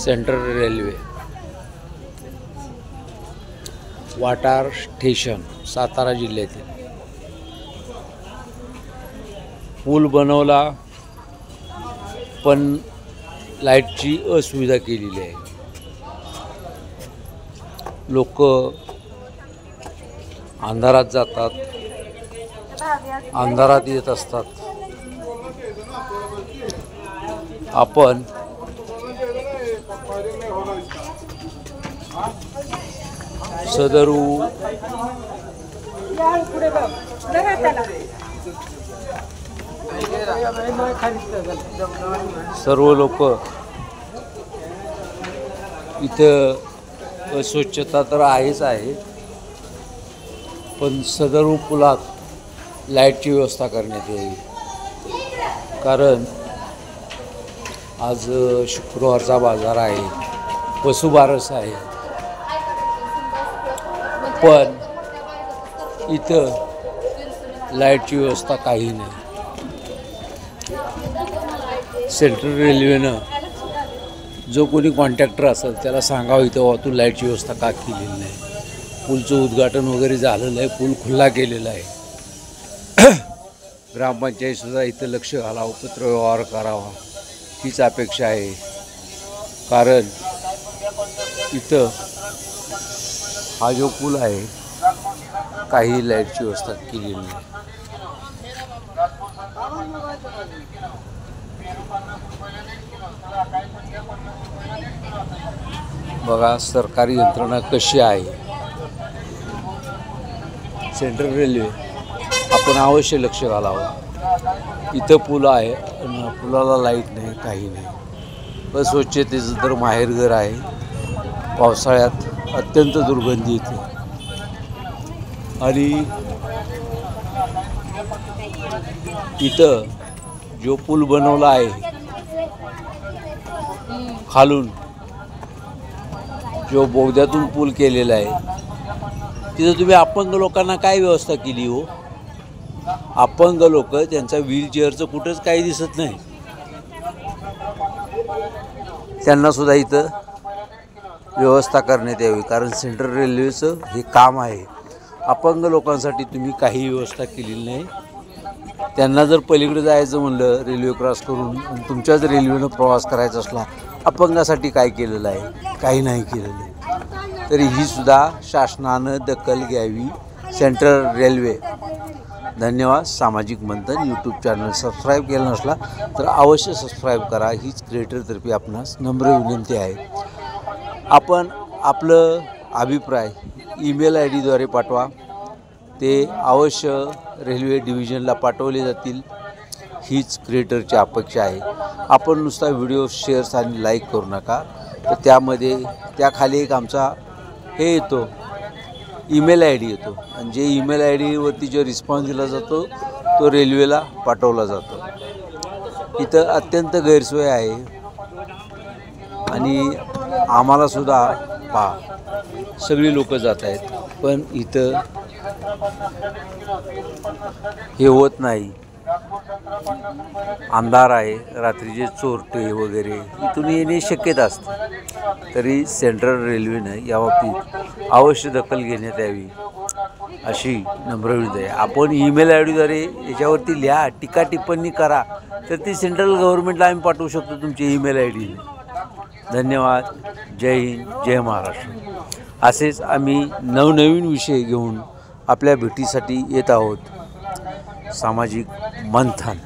Central railway Watar station Satara जिल्ह्यातील पूल बनवला पण लाईटची असुविधा केलेली आहे। लोक अंधारात जातात, अंधारात येत असतात। आपण सदरू सर्व लोक इथं अस्वच्छता तर आहेच आहे, पण सदरू पुलात लाईटची व्यवस्था करण्यात यावी। कारण आज शुक्रवारचा बाजार आहे, वसुबारस आहे, पण इथं लाईटची व्यवस्था काही नाही। सेंट्रल रेल्वेनं जो कोणी कॉन्ट्रॅक्टर असेल त्याला सांगावं इथं तू लाईटची व्यवस्था का केलेली नाही। पूलचं उद्घाटन वगैरे झालेलं आहे, पूल खुल्ला केलेला आहे। ग्रामपंचायतसुद्धा इथं लक्ष घालावं, पत्रव्यवहार करावा हीच अपेक्षा आहे। कारण इथं हा जो पूल आहे काही लाईटची व्यवस्था केलेली नाही। बघा सरकारी यंत्रणा कशी आहे। सेंट्रल रेल्वे आपण अवश्य लक्ष घालावं। इथं पूल आहे आणि पुलाला लाईट नाही, काही नाही। अस्वच्छतेचं तर माहेरघर आहे। पावसाळ्यात अत्यंत दुर्गंधी येते आणि इथं जो पूल बनवला आहे खालून जो बोगद्यातून पूल केलेला आहे तिथं तुम्ही अपंग लोकांना काय व्यवस्था केली हो? अपंग लोक त्यांचा व्हीलचेअरचं कुठंच काही दिसत नाही, त्यांना सुद्धा इथं व्यवस्था करण्यात यावी। कारण सेंट्रल रेल्वेचं हे काम आहे। अपंग लोकांसाठी तुम्ही काही व्यवस्था केलेली नाही। त्यांना जर पलीकडे जायचं म्हणलं रेल्वे क्रॉस करून आणि तुमच्याच रेल्वेनं प्रवास करायचा असला, अपंगासाठी काय केलेलं आहे? काही नाही केलेलं आहे। तरी ही सुद्धा शासनानं दखल घ्यावी। सेंट्रल रेल्वे धन्यवाद। सामाजिक मंथन यूट्यूब चॅनल सबस्क्राईब केलं नसला तर अवश्य सबस्क्राईब करा, हीच क्रिएटरतर्फे आपणास नम्र विनंती आहे। आपण आपलं अभिप्राय ईमेल आय डीद्वारे पाठवा, ते अवश्य रेल्वे डिव्हिजनला पाठवले जातील, हीच क्रिएटरची अपेक्षा आहे। आपण नुसता व्हिडिओ शेअर्स आणि लाईक करू नका, तर त्यामध्ये त्याखाली एक आमचा हे येतो ईमेल आय डी येतो आणि जे ईमेल आय डीवरती जो रिस्पॉन्स दिला जातो तो रेल्वेला पाठवला जातो। इथं अत्यंत गैरसोय आहे आणि आम्हालासुद्धा पहा सगळी लोक जात आहेत, पण इथं हे होत नाही। अंधार आहे, रात्रीचे चोरटे वगैरे इथून येणे शक्यता असते। तरी सेंट्रल रेल्वेनं याबाबतीत अवश्य दखल घेण्यात यावी अशी नम्र विनंती आहे। आपण ईमेल आय डीद्वारे याच्यावरती लिहा, टीका टिप्पणी करा, तर ती सेंट्रल गव्हर्नमेंटला आम्ही पाठवू शकतो तुमची ईमेल आय डीने। धन्यवाद। जय हिंद, जय महाराष्ट्र। असेच आम्ही नवनवीन विषय घेऊन आपल्या भेटीसाठी येत आहोत। सामाजिक मंथन।